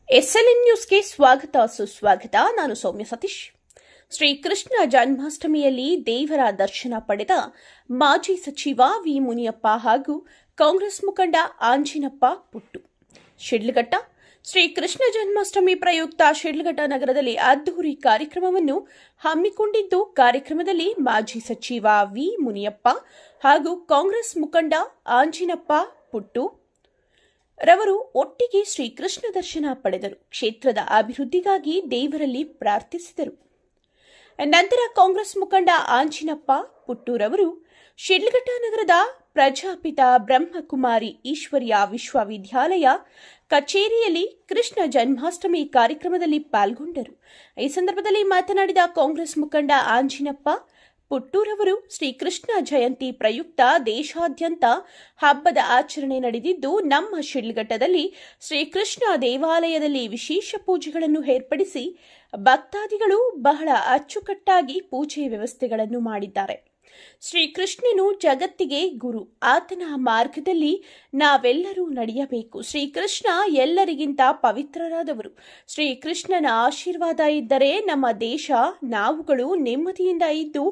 SLN ನ್ಯೂಸ್ಗೆ ಸ್ವಾಗತ ಸುಸ್ವಾಗತ. ನಾನು ಸೌಮ್ಯ ಸತೀಶ್. ಶ್ರೀಕೃಷ್ಣ ಜನ್ಮಾಷ್ಟಮಿಯಲ್ಲಿ ದೇವರ ದರ್ಶನ ಪಡೆದ ಮಾಜಿ ಸಚಿವ ವಿ ಮುನಿಯಪ್ಪ ಹಾಗೂ ಕಾಂಗ್ರೆಸ್ ಮುಖಂಡ ಆಂಜಿನಪ್ಪ ಪುಟ್ಟು. ಶಿಡ್ಲಘಟ್ಟ ಶ್ರೀಕೃಷ್ಣ ಜನ್ಮಾಷ್ಟಮಿ ಪ್ರಯುಕ್ತ ಶಿಡ್ಲಘಟ್ಟ ನಗರದಲ್ಲಿ ಅದ್ದೂರಿ ಕಾರ್ಯಕ್ರಮವನ್ನು ಹಮ್ಮಿಕೊಂಡಿದ್ದು, ಕಾರ್ಯಕ್ರಮದಲ್ಲಿ ಮಾಜಿ ಸಚಿವ ವಿ ಮುನಿಯಪ್ಪ ಹಾಗೂ ಕಾಂಗ್ರೆಸ್ ಮುಖಂಡ ಆಂಜಿನಪ್ಪ ಪುಟ್ಟು ರವರು ಒಟ್ಟಿಗೆ ಶ್ರೀಕೃಷ್ಣ ದರ್ಶನ ಪಡೆದರು. ಕ್ಷೇತ್ರದ ಅಭಿವೃದ್ಧಿಗಾಗಿ ದೇವರಲ್ಲಿ ಪ್ರಾರ್ಥಿಸಿದರು. ನಂತರ ಕಾಂಗ್ರೆಸ್ ಮುಖಂಡ ಆಂಜಿನಪ್ಪ ಪುಟ್ಟೂರವರು ಶಿಡ್ಲಘಟ್ಟ ನಗರದ ಪ್ರಜಾಪಿತ ಬ್ರಹ್ಮಕುಮಾರಿ ಈಶ್ವರ್ಯ ವಿಶ್ವವಿದ್ಯಾಲಯ ಕಚೇರಿಯಲ್ಲಿ ಕೃಷ್ಣ ಜನ್ಮಾಷ್ಟಮಿ ಕಾರ್ಯಕ್ರಮದಲ್ಲಿ ಪಾಲ್ಗೊಂಡರು. ಈ ಸಂದರ್ಭದಲ್ಲಿ ಮಾತನಾಡಿದ ಕಾಂಗ್ರೆಸ್ ಮುಖಂಡ ಆಂಜಿನಪ್ಪ ಪುಟ್ಟೂರವರು ಶ್ರೀಕೃಷ್ಣ ಜಯಂತಿ ಪ್ರಯುಕ್ತ ದೇಶಾದ್ಯಂತ ಹಬ್ಬದ ಆಚರಣೆ ನಡೆದಿದ್ದು, ನಮ್ಮ ಶಿಡ್ಲಘಟ್ಟದಲ್ಲಿ ಶ್ರೀಕೃಷ್ಣ ದೇವಾಲಯದಲ್ಲಿ ವಿಶೇಷ ಪೂಜೆಗಳನ್ನು ಏರ್ಪಡಿಸಿ ಭಕ್ತಾದಿಗಳು ಬಹಳ ಅಚ್ಚುಕಟ್ಟಾಗಿ ಪೂಜೆ ವ್ಯವಸ್ಥೆಗಳನ್ನು ಮಾಡಿದ್ದಾರೆ. ಶ್ರೀಕೃಷ್ಣನು ಜಗತ್ತಿಗೆ ಗುರು. ಆತನ ಮಾರ್ಗದಲ್ಲಿ ನಾವೆಲ್ಲರೂ ನಡೆಯಬೇಕು. ಶ್ರೀಕೃಷ್ಣ ಎಲ್ಲರಿಗಿಂತ ಪವಿತ್ರರಾದವರು. ಶ್ರೀಕೃಷ್ಣನ ಆಶೀರ್ವಾದ ಇದ್ದರೆ ನಮ್ಮ ದೇಶ, ನಾವುಗಳು ನೆಮ್ಮದಿಯಿಂದ ಇದ್ದು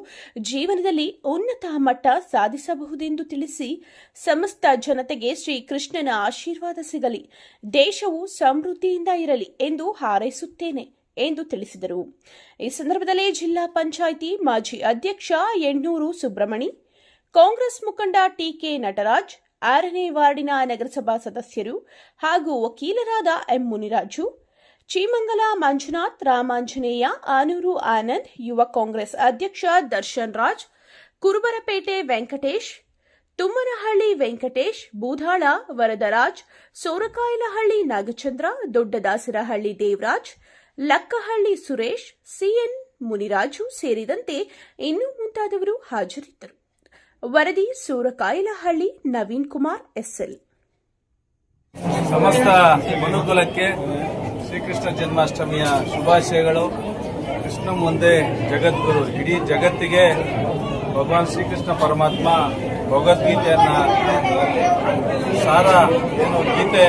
ಜೀವನದಲ್ಲಿ ಉನ್ನತ ಮಟ್ಟ ಸಾಧಿಸಬಹುದೆಂದು ತಿಳಿಸಿ, ಸಮಸ್ತ ಜನತೆಗೆ ಶ್ರೀಕೃಷ್ಣನ ಆಶೀರ್ವಾದ ಸಿಗಲಿ, ದೇಶವು ಸಮೃದ್ಧಿಯಿಂದ ಇರಲಿ ಎಂದು ಹಾರೈಸುತ್ತೇನೆ ಎಂದು ತಿಳಿಸಿದರು. ಈ ಸಂದರ್ಭದಲ್ಲಿ ಜಿಲ್ಲಾ ಪಂಚಾಯಿತಿ ಮಾಜಿ ಅಧ್ಯಕ್ಷ ಎಣ್ಣೂರು ಸುಬ್ರಹ್ಮಣಿ, ಕಾಂಗ್ರೆಸ್ ಮುಖಂಡ ಟಿಕೆ ನಟರಾಜ್, 6ನೇ ವಾರ್ಡಿನ ನಗರಸಭಾ ಸದಸ್ಯರು ಹಾಗೂ ವಕೀಲರಾದ ಎಂ ಮುನಿರಾಜು, ಚೀಮಂಗಲ ಮಂಜುನಾಥ್, ರಾಮಾಂಜನೇಯ, ಆನೂರು ಆನಂದ್, ಯುವ ಕಾಂಗ್ರೆಸ್ ಅಧ್ಯಕ್ಷ ದರ್ಶನ್ ರಾಜ್, ಕುರುಬರಪೇಟೆ ವೆಂಕಟೇಶ್, ತುಮ್ಮನಹಳ್ಳಿ ವೆಂಕಟೇಶ್, ಬೂದಾಳ ವರದರಾಜ್, ಸೋರಕಾಯಲಹಳ್ಳಿ ನಾಗಚಂದ್ರ, ದೊಡ್ಡದಾಸರಹಳ್ಳಿ ದೇವರಾಜ್, ಲಕ್ಕಹಳ್ಳಿ ಸುರೇಶ್, ಸಿಎನ್ ಮುನಿರಾಜು ಸೇರಿದಂತೆ ಇನ್ನೂ ಮುಂತಾದವರು ಹಾಜರಿದ್ದರು. ವರದಿ ಸೋರಕಾಯಲಹಳ್ಳಿ ನವೀನ್ ಕುಮಾರ್, SL. ಸಮಸ್ತ ಮನುಕುಲಕ್ಕೆ ಶ್ರೀಕೃಷ್ಣ ಜನ್ಮಾಷ್ಟಮಿಯ ಶುಭಾಶಯಗಳು. ಕೃಷ್ಣ ಮುಂದೆ ಜಗದ್ಗುರು. ಇಡೀ ಜಗತ್ತಿಗೆ ಭಗವಾನ್ ಶ್ರೀಕೃಷ್ಣ ಪರಮಾತ್ಮ ಭಗವದ್ಗೀತೆಯನ್ನ ಗೀತೆ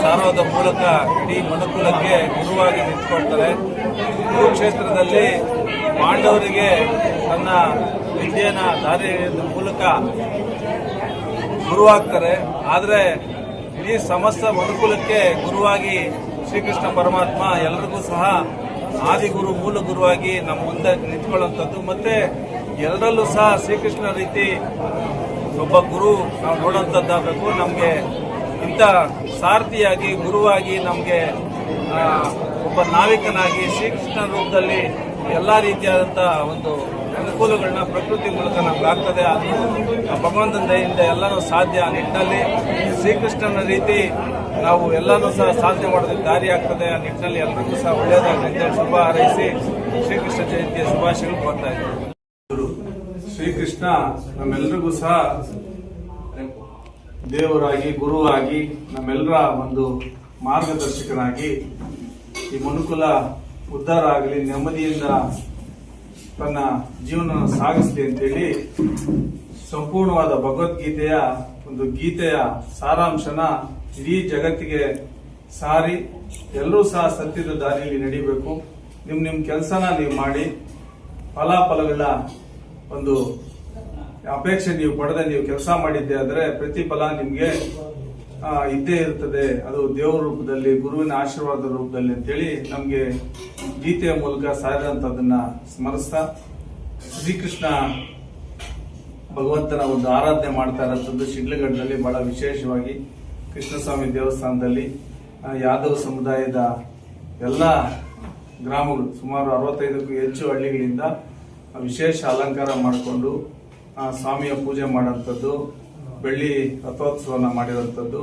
ಸಾರೋದ ಮೂಲಕ ಇಡೀ ಮನುಕುಲಕ್ಕೆ ಗುರುವಾಗಿ ನಿಂತ್ಕೊಳ್ತಾರೆ. ಕುರುಕ್ಷೇತ್ರದಲ್ಲಿ ಪಾಂಡವರಿಗೆ ತನ್ನ ವಿದ್ಯೆನ ದಾರಿಯ ಮೂಲಕ ಗುರುವಾಗ್ತಾರೆ. ಆದರೆ ಇಡೀ ಸಮಸ್ತ ಮನುಕುಲಕ್ಕೆ ಗುರುವಾಗಿ ಶ್ರೀಕೃಷ್ಣ ಪರಮಾತ್ಮ ಎಲ್ಲರಿಗೂ ಸಹ ಆದಿಗುರು ಮೂಲ ಗುರುವಾಗಿ ನಮ್ಮ ಮುಂದೆ ನಿಂತ್ಕೊಳ್ಳುವಂಥದ್ದು. ಮತ್ತೆ ಎಲ್ಲರಲ್ಲೂ ಸಹ ಶ್ರೀಕೃಷ್ಣ ರೀತಿ ಒಬ್ಬ ಗುರು ನಾವು ನೋಡುವಂಥದ್ದಾಗಬೇಕು. ನಮಗೆ ಇಂಥ ಸಾರಥಿಯಾಗಿ ಗುರುವಾಗಿ ನಮಗೆ ಒಬ್ಬ ನಾವಿಕನಾಗಿ ಶ್ರೀಕೃಷ್ಣ ರೂಪದಲ್ಲಿ ಎಲ್ಲ ರೀತಿಯಾದಂಥ ಒಂದು ಅನುಕೂಲಗಳನ್ನ ಪ್ರಕೃತಿ ಮೂಲಕ ನಮಗಾಗ್ತದೆ. ಅದು ಭಗವಂತನ ದಯೆಯಿಂದ ಎಲ್ಲನೂ ಸಾಧ್ಯ. ಆ ನಿಟ್ಟಿನಲ್ಲಿ ಶ್ರೀಕೃಷ್ಣನ ರೀತಿ ನಾವು ಎಲ್ಲನೂ ಸಹ ಸಾಧನೆ ಮಾಡೋದಕ್ಕೆ ದಾರಿ ಆಗ್ತದೆ. ಆ ನಿಟ್ಟಿನಲ್ಲಿ ಎಲ್ಲರಿಗೂ ಸಹ ಒಳ್ಳೆಯದಾಗಲಿ ಅಂತ ಶುಭ ಹಾರೈಸಿ ಶ್ರೀಕೃಷ್ಣ ಜಯಂತಿಯ ಶುಭಾಶಯಗಳು ಕೋರ್ತಾ ಇದ್ದೀವಿ. ಶ್ರೀಕೃಷ್ಣ ನಮ್ಮೆಲ್ಲರಿಗೂ ಸಹ ದೇವರಾಗಿ, ಗುರುವಾಗಿ, ನಮ್ಮೆಲ್ಲರ ಒಂದು ಮಾರ್ಗದರ್ಶಕನಾಗಿ ಈ ಮನುಕುಲ ಉದ್ಧಾರ ಆಗಲಿ, ನೆಮ್ಮದಿಯಿಂದ ತನ್ನ ಜೀವನ ಸಾಗಿಸಲಿ ಅಂತೇಳಿ ಸಂಪೂರ್ಣವಾದ ಭಗವದ್ಗೀತೆಯ ಒಂದು ಗೀತೆಯ ಸಾರಾಂಶನ ಇಡೀ ಜಗತ್ತಿಗೆ ಸಾರಿ ಎಲ್ಲರೂ ಸಹ ಸತ್ಯದ ದಾರಿಯಲ್ಲಿ ನಡೀಬೇಕು. ನಿಮ್ ಕೆಲಸನ ನೀವು ಮಾಡಿ, ಫಲಾಫಲಗಳ ಒಂದು ಅಪೇಕ್ಷೆ ನೀವು ಪಡೆದ ನೀವು ಕೆಲಸ ಮಾಡಿದ್ದೆ ಆದರೆ ಪ್ರತಿಫಲ ನಿಮ್ಗೆ ಇದ್ದೇ ಇರ್ತದೆ. ಅದು ದೇವರ ರೂಪದಲ್ಲಿ, ಗುರುವಿನ ಆಶೀರ್ವಾದ ರೂಪದಲ್ಲಿ ಅಂತೇಳಿ ನಮ್ಗೆ ಗೀತೆಯ ಮೂಲಕ ಸಾರಿದಂತದನ್ನ ಸ್ಮರಿಸ್ತಾ ಶ್ರೀಕೃಷ್ಣ ಭಗವಂತನ ಒಂದು ಆರಾಧನೆ ಮಾಡ್ತಾ ಇರೋಂಥದ್ದು ಶಿಡ್ಲಘಟ್ಟದಲ್ಲಿ ಬಹಳ ವಿಶೇಷವಾಗಿ ಕೃಷ್ಣಸ್ವಾಮಿ ದೇವಸ್ಥಾನದಲ್ಲಿ ಯಾದವ ಸಮುದಾಯದ ಎಲ್ಲ ಗ್ರಾಮಗಳು, ಸುಮಾರು 65ಕ್ಕೂ ಹೆಚ್ಚು ಹಳ್ಳಿಗಳಿಂದ ವಿಶೇಷ ಅಲಂಕಾರ ಮಾಡಿಕೊಂಡು ಸ್ವಾಮಿಯ ಪೂಜೆ ಮಾಡುವಂಥದ್ದು, ಬೆಳ್ಳಿ ರಥೋತ್ಸವನ ಮಾಡಿರುವಂಥದ್ದು,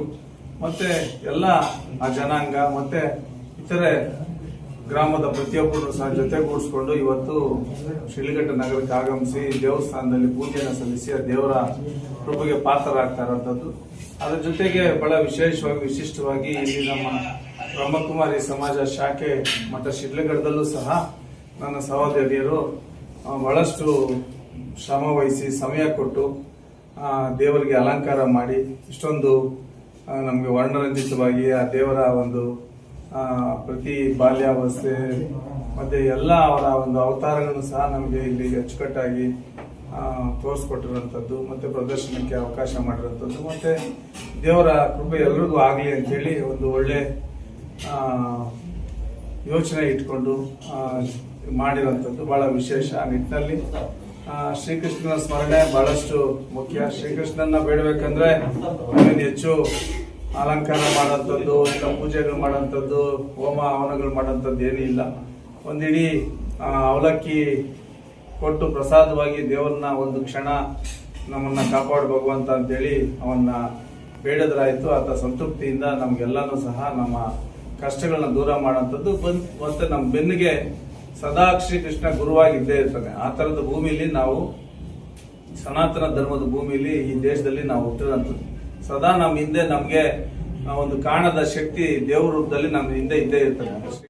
ಮತ್ತೆ ಎಲ್ಲ ಆ ಜನಾಂಗ ಮತ್ತೆ ಇತರೆ ಗ್ರಾಮದ ಪ್ರತಿಯೊಬ್ಬರು ಸಹ ಜೊತೆಗೂಡಿಸ್ಕೊಂಡು ಇವತ್ತು ಶಿಡ್ಲಘಟ್ಟ ನಗರಕ್ಕೆ ಆಗಮಿಸಿ ದೇವಸ್ಥಾನದಲ್ಲಿ ಪೂಜೆಯನ್ನು ಸಲ್ಲಿಸಿ ಆ ದೇವರ ಕೃಪೆಗೆ ಪಾತ್ರರಾಗ್ತಾ ಇರುವಂಥದ್ದು. ಅದರ ಜೊತೆಗೆ ಬಹಳ ವಿಶೇಷವಾಗಿ ವಿಶಿಷ್ಟವಾಗಿ ಇಲ್ಲಿ ನಮ್ಮ ಬ್ರಹ್ಮಕುಮಾರಿ ಸಮಾಜ ಶಾಖೆ ಮಠ ಶಿಡ್ಲಘಟ್ಟದಲ್ಲೂ ಸಹ ನನ್ನ ಸಹೋದರಿಯರು ಬಹಳಷ್ಟು ಶ್ರಮ ವಹಿಸಿ ಸಮಯ ಕೊಟ್ಟು ದೇವರಿಗೆ ಅಲಂಕಾರ ಮಾಡಿ ಇಷ್ಟೊಂದು ನಮಗೆ ವರ್ಣರಂಜಿತವಾಗಿ ಆ ದೇವರ ಒಂದು ಪ್ರತಿ ಬಾಲ್ಯಾವಸ್ಥೆ ಮತ್ತೆ ಎಲ್ಲ ಅವರ ಒಂದು ಅವತಾರಗಳನ್ನು ಸಹ ನಮಗೆ ಇಲ್ಲಿ ಅಚ್ಚುಕಟ್ಟಾಗಿ ತೋರಿಸ್ಕೊಟ್ಟಿರುವಂಥದ್ದು ಮತ್ತೆ ಪ್ರದರ್ಶನಕ್ಕೆ ಅವಕಾಶ ಮಾಡಿರುವಂಥದ್ದು ಮತ್ತೆ ದೇವರ ಕೃಪೆ ಎಲ್ರಿಗೂ ಆಗಲಿ ಅಂತೇಳಿ ಒಂದು ಒಳ್ಳೆ ಯೋಚನೆ ಇಟ್ಕೊಂಡು ಮಾಡಿರುವಂಥದ್ದು ಬಹಳ ವಿಶೇಷ. ಆ ನಿಟ್ಟಿನಲ್ಲಿ ಶ್ರೀಕೃಷ್ಣನ ಸ್ಮರಣೆ ಬಹಳಷ್ಟು ಮುಖ್ಯ. ಶ್ರೀಕೃಷ್ಣನ ಬೇಡಬೇಕಂದ್ರೆ ನಾವೇನು ಹೆಚ್ಚು ಅಲಂಕಾರ ಮಾಡೋಂಥದ್ದು ಇಲ್ಲ ಪೂಜೆಗಳು ಮಾಡೋಂಥದ್ದು ಹೋಮ ಹವನಗಳು ಮಾಡೋಂಥದ್ದು ಏನೂ ಇಲ್ಲ. ಒಂದಿಡೀ ಅವಲಕ್ಕಿ ಕೊಟ್ಟು ಪ್ರಸಾದವಾಗಿ ದೇವರನ್ನ ಒಂದು ಕ್ಷಣ ನಮ್ಮನ್ನ ಕಾಪಾಡು ಭಗವಂತ ಅಂತೇಳಿ ಅವನ್ನ ಬೇಡದ್ರಾಯ್ತು. ಆತ ಸಂತೃಪ್ತಿಯಿಂದ ನಮ್ಗೆಲ್ಲಾನು ಸಹ ನಮ್ಮ ಕಷ್ಟಗಳನ್ನ ದೂರ ಮಾಡೋಂಥದ್ದು ಮತ್ತೆ ನಮ್ಮ ಬೆನ್ನಿಗೆ ಸದಾ ಶ್ರೀಕೃಷ್ಣ ಗುರುವಾಗಿದ್ದೇ ಇರ್ತಾನೆ. ಆ ತರದ ಭೂಮಿಲಿ ನಾವು ಸನಾತನ ಧರ್ಮದ ಭೂಮಿಲಿ ಈ ದೇಶದಲ್ಲಿ ನಾವು ಹುಟ್ಟಿರೋಂಥದ್ದು. ಸದಾ ನಮ್ಮ ಹಿಂದೆ ನಮ್ಗೆ ಒಂದು ಕಾಣದ ಶಕ್ತಿ ದೇವ್ರ ರೂಪದಲ್ಲಿ ನಮ್ಮ ಹಿಂದೆ ಇದ್ದೇ ಇರ್ತಾನೆ.